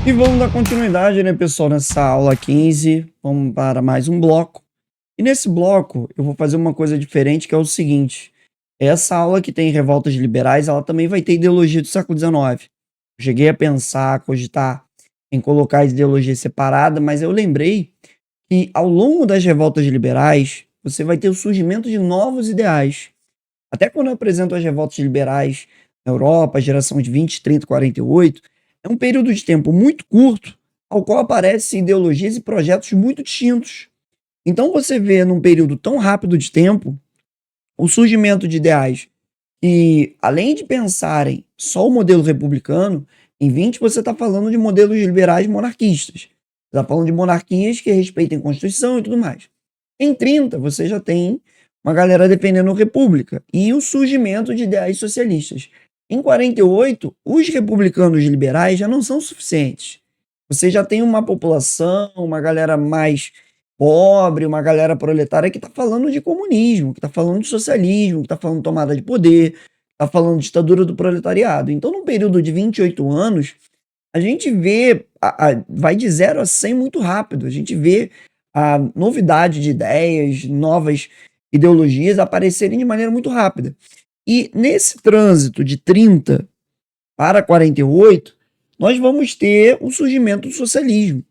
E vamos dar continuidade, né, pessoal, nessa aula 15. Vamos para mais um bloco. E nesse bloco, eu vou fazer uma coisa diferente, que é o seguinte: essa aula que tem revoltas liberais, ela também vai ter ideologia do século XIX. Eu cheguei a pensar, cogitar em colocar as ideologias separadas, mas eu lembrei que ao longo das revoltas liberais, você vai ter o surgimento de novos ideais. Até quando eu apresento as revoltas liberais na Europa, a geração de 20, 30, 48, é um período de tempo muito curto, ao qual aparecem ideologias e projetos muito distintos. Então você vê num período tão rápido de tempo o surgimento de ideais que, além de pensarem só o modelo republicano, em 20 você está falando de modelos liberais monarquistas. Você está falando de monarquias que respeitem a Constituição e tudo mais. Em 30, você já tem uma galera defendendo a república e o surgimento de ideais socialistas. Em 48, os republicanos liberais já não são suficientes. Você já tem uma população, uma galera mais pobre, uma galera proletária que está falando de comunismo, que está falando de socialismo, que está falando de tomada de poder, está falando de ditadura do proletariado. Então, num período de 28 anos, a gente vê, vai de 0 a 100 muito rápido. A gente vê a novidade de ideias, novas ideologias aparecerem de maneira muito rápida. E nesse trânsito de 30 para 48, nós vamos ter o surgimento do socialismo.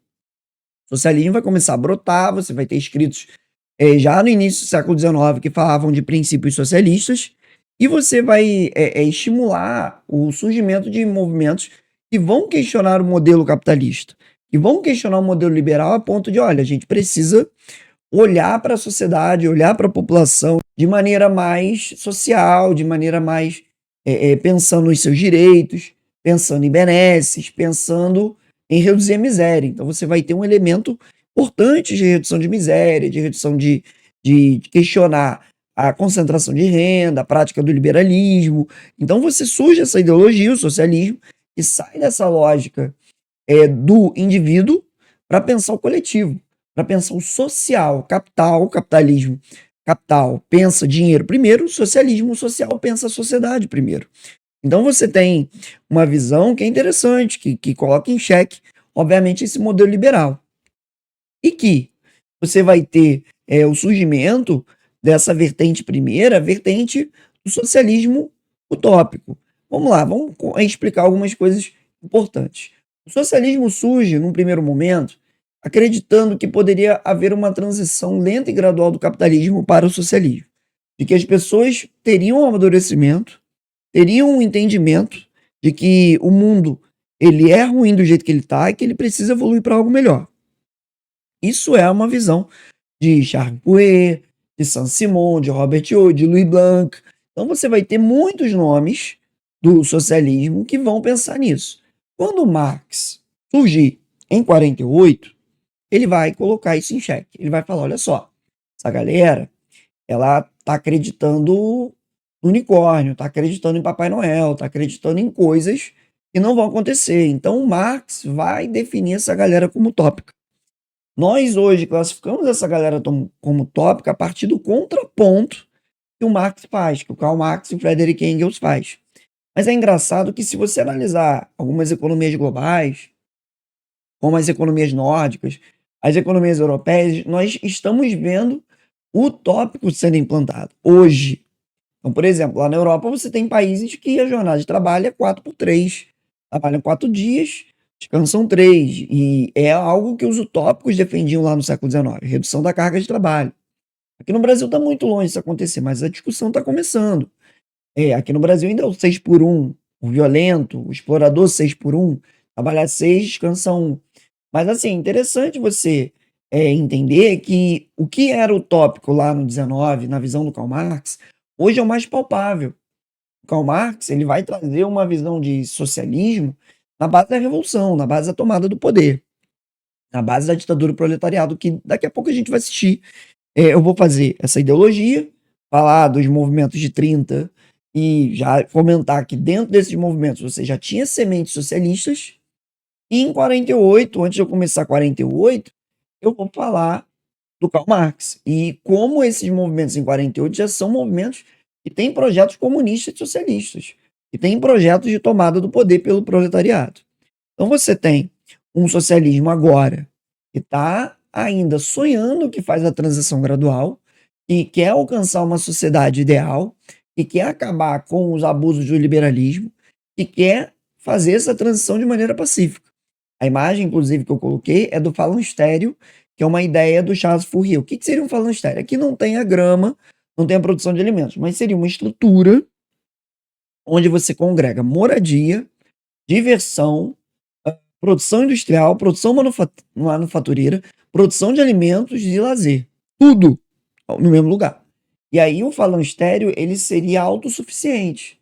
O socialismo vai começar a brotar, você vai ter escritos já no início do século XIX que falavam de princípios socialistas, e você vai estimular o surgimento de movimentos que vão questionar o modelo capitalista, que vão questionar o modelo liberal a ponto de, olha, a gente precisa olhar para a sociedade, olhar para a população de maneira mais social, de maneira mais pensando nos seus direitos, pensando em benesses, pensando em reduzir a miséria. Então você vai ter um elemento importante de redução de miséria, de redução de questionar a concentração de renda, a prática do liberalismo. Então você surge essa ideologia, o socialismo, que sai dessa lógica do indivíduo para pensar o coletivo, para pensar o social, capital, capitalismo. Capital pensa dinheiro primeiro, socialismo social pensa a sociedade primeiro. Então você tem uma visão que é interessante, que coloca em xeque, obviamente, esse modelo liberal. E que você vai ter o surgimento dessa vertente primeira, a vertente do socialismo utópico. Vamos lá, vamos explicar algumas coisas importantes. O socialismo surge, num primeiro momento, acreditando que poderia haver uma transição lenta e gradual do capitalismo para o socialismo, de que as pessoas teriam um amadurecimento, teriam um entendimento de que o mundo ele é ruim do jeito que ele está e que ele precisa evoluir para algo melhor. Isso é uma visão de Charles Fourier, de Saint-Simon, de Robert Owen, de Louis Blanc. Então você vai ter muitos nomes do socialismo que vão pensar nisso. Quando Marx surgir em 48, ele vai colocar isso em xeque. Ele vai falar, olha só, essa galera, ela está acreditando no unicórnio, está acreditando em Papai Noel, está acreditando em coisas que não vão acontecer. Então Marx vai definir essa galera como utópica. Nós hoje classificamos essa galera como utópica a partir do contraponto que o Marx faz, que o Karl Marx e o Friedrich Engels faz. Mas é engraçado que se você analisar algumas economias globais, como as economias nórdicas, as economias europeias, nós estamos vendo o utópico sendo implantado hoje. Então, por exemplo, lá na Europa você tem países que a jornada de trabalho é 4x3. Trabalham 4 dias, descansam 3. E é algo que os utópicos defendiam lá no século XIX, redução da carga de trabalho. Aqui no Brasil está muito longe disso acontecer, mas a discussão está começando. Aqui no Brasil ainda é o 6x1, o violento, o explorador 6x1, trabalhar 6, descansa 1. Mas assim, interessante você entender que o que era utópico lá no 19, na visão do Karl Marx, hoje é o mais palpável. O Karl Marx ele vai trazer uma visão de socialismo na base da revolução, na base da tomada do poder, na base da ditadura do proletariado, que daqui a pouco a gente vai assistir. Eu vou fazer essa ideologia, falar dos movimentos de 30 e já comentar que dentro desses movimentos você já tinha sementes socialistas. E em 48, antes de eu começar 48, eu vou falar do Karl Marx e como esses movimentos em 48 já são movimentos que têm projetos comunistas e socialistas, que têm projetos de tomada do poder pelo proletariado. Então você tem um socialismo agora que está ainda sonhando que faz a transição gradual, que quer alcançar uma sociedade ideal, que quer acabar com os abusos do liberalismo, que quer fazer essa transição de maneira pacífica. A imagem, inclusive, que eu coloquei é do falanstério, que é uma ideia do Charles Fourier. O que que seria um falanstério? Aqui não tem a grama, não tem a produção de alimentos, mas seria uma estrutura onde você congrega moradia, diversão, produção industrial, produção manufatureira, produção de alimentos e lazer. Tudo no mesmo lugar. E aí o falanstério, ele seria autossuficiente.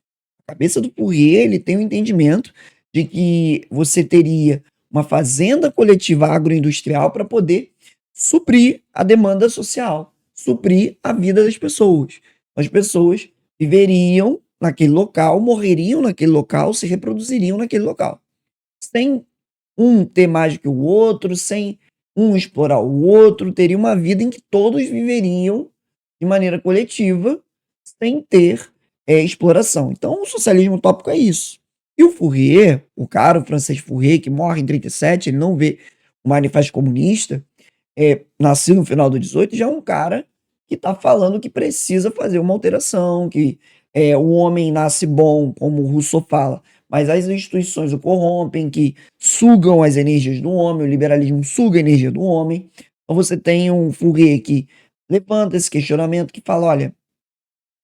A cabeça do Fourier, ele tem o entendimento de que você teria uma fazenda coletiva agroindustrial para poder suprir a demanda social, suprir a vida das pessoas. As pessoas viveriam naquele local, morreriam naquele local, se reproduziriam naquele local. Sem um ter mais do que o outro, sem um explorar o outro, teria uma vida em que todos viveriam de maneira coletiva, sem ter exploração. Então, o socialismo utópico é isso. E o Fourier, o cara, o francês Fourier, que morre em 37, ele não vê o Manifesto Comunista, nascido no final do 18, já é um cara que está falando que precisa fazer uma alteração, que o homem nasce bom, como o Rousseau fala, mas as instituições o corrompem, que sugam as energias do homem, o liberalismo suga a energia do homem. Então você tem um Fourier que levanta esse questionamento, que fala, olha,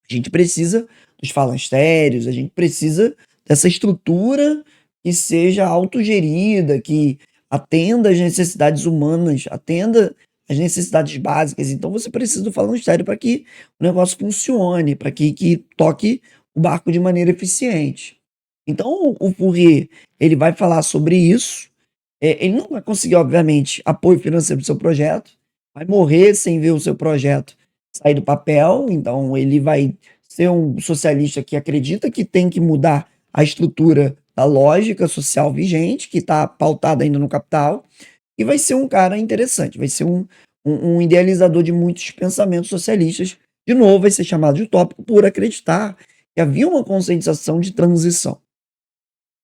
a gente precisa dos falansterios, a gente precisa dessa estrutura que seja autogerida, que atenda às necessidades humanas, atenda às necessidades básicas. Então você precisa do falanstério para que o negócio funcione, para que toque o barco de maneira eficiente. Então o Fourier, ele vai falar sobre isso. Ele não vai conseguir, obviamente, apoio financeiro do seu projeto, vai morrer sem ver o seu projeto sair do papel, então ele vai ser um socialista que acredita que tem que mudar a estrutura da lógica social vigente, que está pautada ainda no capital, e vai ser um cara interessante, vai ser um idealizador de muitos pensamentos socialistas. De novo, vai ser chamado de utópico por acreditar que havia uma conscientização de transição.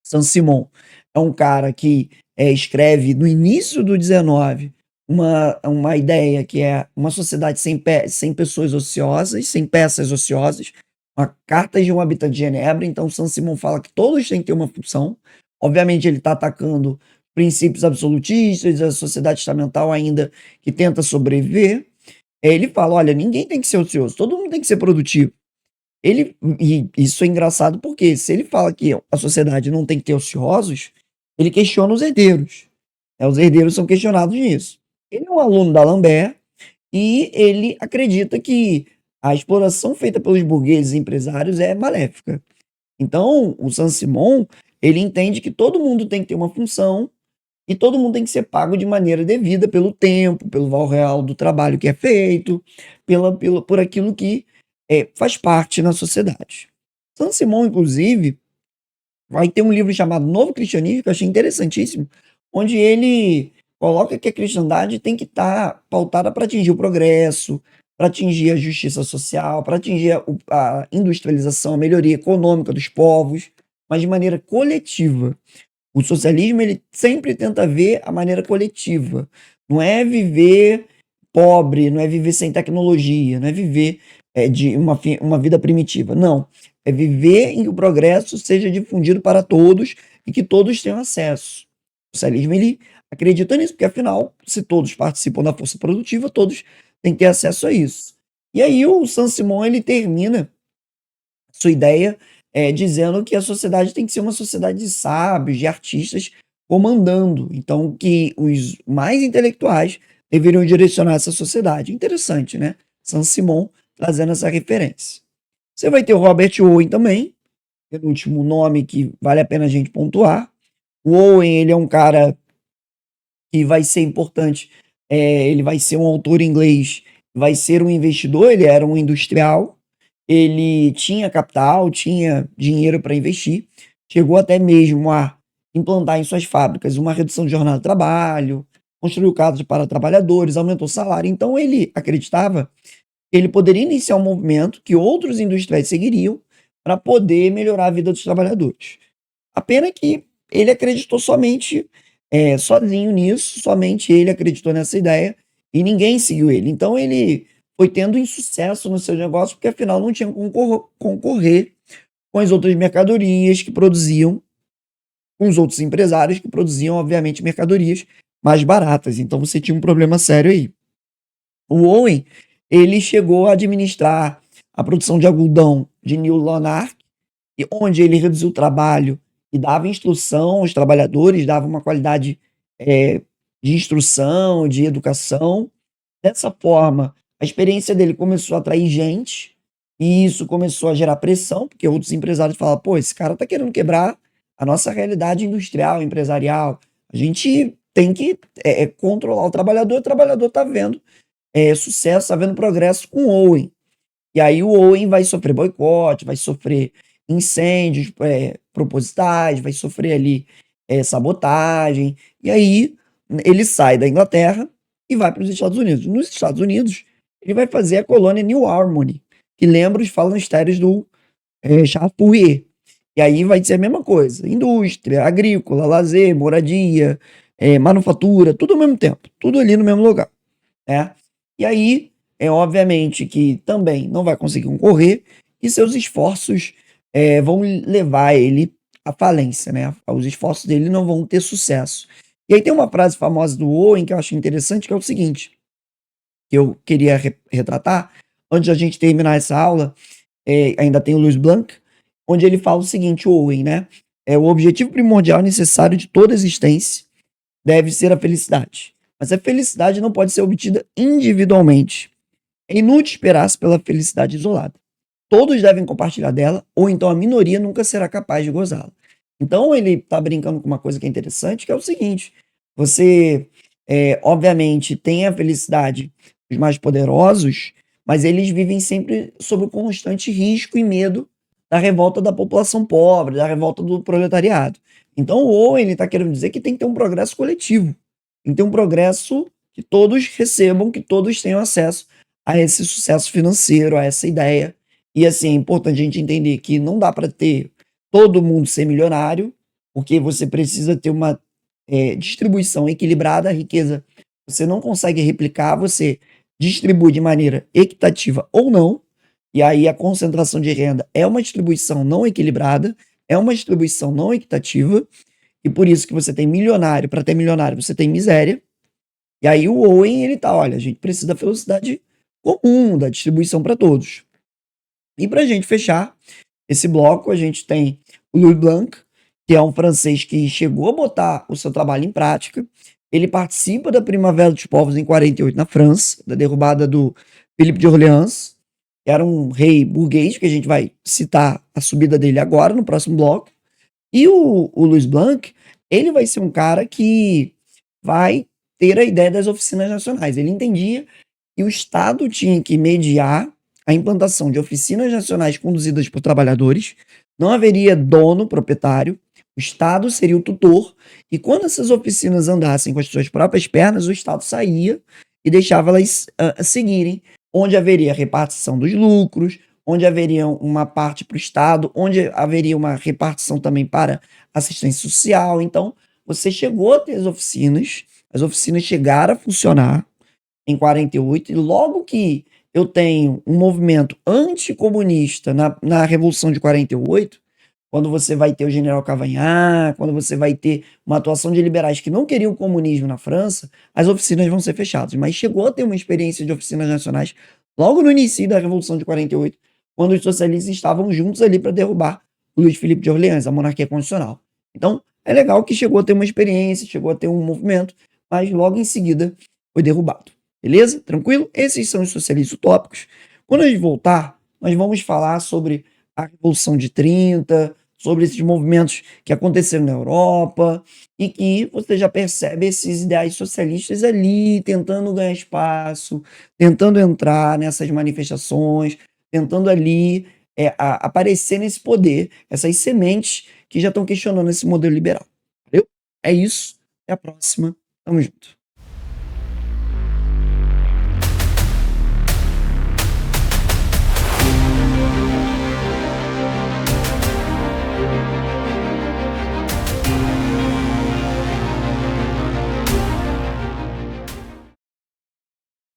Saint-Simon é um cara que escreve no início do 19 uma ideia que é uma sociedade sem pessoas ociosas, sem peças ociosas, uma carta de um habitante de Genebra. Então Saint-Simon fala que todos têm que ter uma função. Obviamente ele está atacando princípios absolutistas, a sociedade estamental ainda que tenta sobreviver. Ele fala, olha, ninguém tem que ser ocioso, todo mundo tem que ser produtivo. E isso é engraçado porque se ele fala que a sociedade não tem que ter ociosos, ele questiona os herdeiros. Os herdeiros são questionados nisso. Ele é um aluno da Lambert e ele acredita que a exploração feita pelos burgueses e empresários é maléfica. Então, o Saint-Simon, ele entende que todo mundo tem que ter uma função e todo mundo tem que ser pago de maneira devida pelo tempo, pelo valor real do trabalho que é feito, por aquilo que faz parte na sociedade. Saint-Simon, inclusive, vai ter um livro chamado Novo Cristianismo, que eu achei interessantíssimo, onde ele coloca que a cristandade tem que estar pautada para atingir o progresso, para atingir a justiça social, para atingir a industrialização, a melhoria econômica dos povos, mas de maneira coletiva. O socialismo, ele sempre tenta ver a maneira coletiva. Não é viver pobre, não é viver sem tecnologia, não é viver de uma vida primitiva. Não. É viver em que o progresso seja difundido para todos e que todos tenham acesso. O socialismo, ele acredita nisso, porque afinal, se todos participam da força produtiva, todos têm que ter acesso a isso. E aí o Saint-Simon, ele termina sua ideia dizendo que a sociedade tem que ser uma sociedade de sábios, de artistas comandando. Então, que os mais intelectuais deveriam direcionar essa sociedade. Interessante, né? Saint-Simon trazendo essa referência. Você vai ter o Robert Owen também, penúltimo nome que vale a pena a gente pontuar. O Owen, ele é um cara que vai ser importante, ele vai ser um autor inglês, vai ser um investidor, ele era um industrial, ele tinha capital, tinha dinheiro para investir, chegou até mesmo a implantar em suas fábricas uma redução de jornada de trabalho, construiu casas para trabalhadores, aumentou o salário. Então ele acreditava que ele poderia iniciar um movimento que outros industriais seguiriam para poder melhorar a vida dos trabalhadores. A pena que ele acreditou somente sozinho nisso, somente ele acreditou nessa ideia e ninguém seguiu ele. Então ele foi tendo insucesso no seu negócio, porque afinal não tinha como concorrer com as outras mercadorias que produziam, com os outros empresários que produziam, obviamente, mercadorias mais baratas. Então você tinha um problema sério aí. O Owen, ele chegou a administrar a produção de algodão de New Lanark, e onde ele reduziu o trabalho e dava instrução aos trabalhadores, dava uma qualidade de instrução, de educação. Dessa forma, a experiência dele começou a atrair gente, e isso começou a gerar pressão, porque outros empresários falavam: pô, esse cara tá querendo quebrar a nossa realidade industrial, empresarial. A gente tem que controlar o trabalhador tá vendo sucesso, tá vendo progresso com o Owen. E aí o Owen vai sofrer boicote, vai sofrer incêndios propositais, vai sofrer ali sabotagem. E aí ele sai da Inglaterra e vai para os Estados Unidos. Nos Estados Unidos, ele vai fazer a colônia New Harmony, que lembra os falanstérios do Charles Fourier. E aí vai ser a mesma coisa: indústria, agrícola, lazer, moradia, manufatura, tudo ao mesmo tempo, tudo ali no mesmo lugar, né? E aí, obviamente que também não vai conseguir concorrer e seus esforços vão levar ele à falência, né? Os esforços dele não vão ter sucesso. E aí tem uma frase famosa do Owen que eu acho interessante, que é o seguinte, que eu queria retratar, antes da gente terminar essa aula, ainda tem o Louis Blanc, onde ele fala o seguinte, o Owen, né? O objetivo primordial necessário de toda existência deve ser a felicidade. Mas a felicidade não pode ser obtida individualmente. É inútil esperar-se pela felicidade isolada. Todos devem compartilhar dela, ou então a minoria nunca será capaz de gozá-la. Então ele está brincando com uma coisa que é interessante, que é o seguinte: você, obviamente, tem a felicidade dos mais poderosos, mas eles vivem sempre sob o constante risco e medo da revolta da população pobre, da revolta do proletariado. Então o Owen está querendo dizer que tem que ter um progresso coletivo, tem que ter um progresso que todos recebam, que todos tenham acesso a esse sucesso financeiro, a essa ideia. E assim, é importante a gente entender que não dá para ter todo mundo ser milionário, porque você precisa ter uma distribuição equilibrada. A riqueza você não consegue replicar, você distribui de maneira equitativa ou não, e aí a concentração de renda é uma distribuição não equilibrada, é uma distribuição não equitativa, e por isso que você tem milionário, para ter milionário você tem miséria. E aí o Owen, ele tá: olha, a gente precisa da velocidade comum, da distribuição para todos. E para a gente fechar esse bloco, a gente tem o Louis Blanc, que é um francês que chegou a botar o seu trabalho em prática. Ele participa da Primavera dos Povos em 48 na França, da derrubada do Philippe de Orleans, que era um rei burguês, que a gente vai citar a subida dele agora, no próximo bloco. E o Louis Blanc, ele vai ser um cara que vai ter a ideia das oficinas nacionais. Ele entendia que o Estado tinha que mediar a implantação de oficinas nacionais conduzidas por trabalhadores, não haveria dono proprietário, o Estado seria o tutor, e quando essas oficinas andassem com as suas próprias pernas, o Estado saía e deixava elas seguirem, onde haveria repartição dos lucros, onde haveria uma parte para o Estado, onde haveria uma repartição também para assistência social. Então, você chegou a ter as oficinas chegaram a funcionar em 48, e logo que eu tenho um movimento anticomunista na Revolução de 48, quando você vai ter o general Cavagnat, quando você vai ter uma atuação de liberais que não queriam o comunismo na França, as oficinas vão ser fechadas. Mas chegou a ter uma experiência de oficinas nacionais logo no início da Revolução de 48, quando os socialistas estavam juntos ali para derrubar o Luiz Felipe de Orleans, a monarquia constitucional. Então, é legal que chegou a ter uma experiência, chegou a ter um movimento, mas logo em seguida foi derrubado. Beleza? Tranquilo? Esses são os socialistas utópicos. Quando a gente voltar, nós vamos falar sobre a Revolução de 30, sobre esses movimentos que aconteceram na Europa, e que você já percebe esses ideais socialistas ali tentando ganhar espaço, tentando entrar nessas manifestações, tentando ali aparecer nesse poder, essas sementes que já estão questionando esse modelo liberal. Valeu? É isso. Até a próxima. Tamo junto.